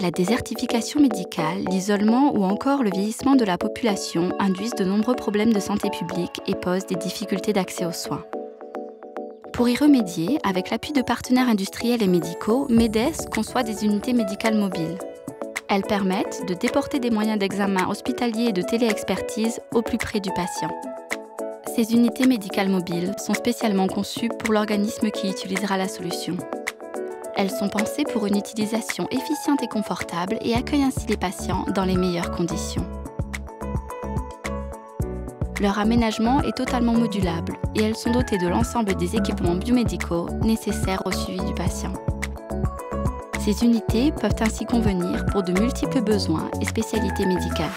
La désertification médicale, l'isolement ou encore le vieillissement de la population induisent de nombreux problèmes de santé publique et posent des difficultés d'accès aux soins. Pour y remédier, avec l'appui de partenaires industriels et médicaux, MEDES conçoit des unités médicales mobiles. Elles permettent de déporter des moyens d'examen hospitaliers et de téléexpertise au plus près du patient. Ces unités médicales mobiles sont spécialement conçues pour l'organisme qui utilisera la solution. Elles sont pensées pour une utilisation efficiente et confortable et accueillent ainsi les patients dans les meilleures conditions. Leur aménagement est totalement modulable et elles sont dotées de l'ensemble des équipements biomédicaux nécessaires au suivi du patient. Ces unités peuvent ainsi convenir pour de multiples besoins et spécialités médicales.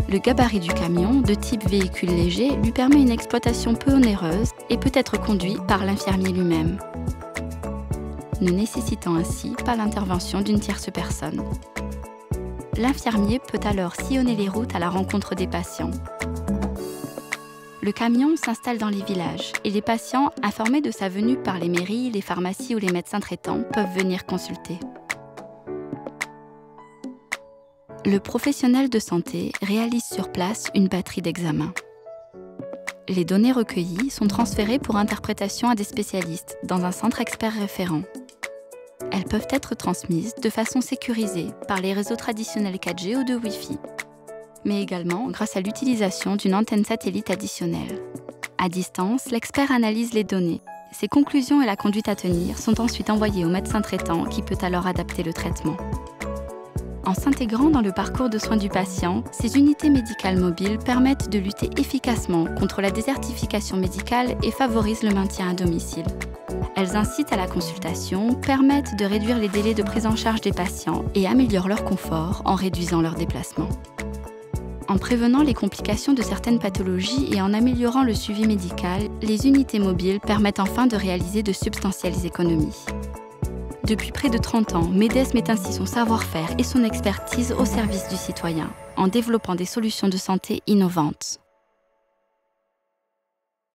Le gabarit du camion, de type véhicule léger, lui permet une exploitation peu onéreuse et peut être conduit par l'infirmier lui-même, ne nécessitant ainsi pas l'intervention d'une tierce personne. L'infirmier peut alors sillonner les routes à la rencontre des patients. Le camion s'installe dans les villages et les patients, informés de sa venue par les mairies, les pharmacies ou les médecins traitants, peuvent venir consulter. Le professionnel de santé réalise sur place une batterie d'examens. Les données recueillies sont transférées pour interprétation à des spécialistes dans un centre expert référent. Elles peuvent être transmises de façon sécurisée par les réseaux traditionnels 4G ou de Wi-Fi, mais également grâce à l'utilisation d'une antenne satellite additionnelle. À distance, l'expert analyse les données. Ses conclusions et la conduite à tenir sont ensuite envoyées au médecin traitant qui peut alors adapter le traitement. En s'intégrant dans le parcours de soins du patient, ces unités médicales mobiles permettent de lutter efficacement contre la désertification médicale et favorisent le maintien à domicile. Elles incitent à la consultation, permettent de réduire les délais de prise en charge des patients et améliorent leur confort en réduisant leurs déplacements. En prévenant les complications de certaines pathologies et en améliorant le suivi médical, les unités mobiles permettent enfin de réaliser de substantielles économies. Depuis près de 30 ans, MEDES met ainsi son savoir-faire et son expertise au service du citoyen, en développant des solutions de santé innovantes.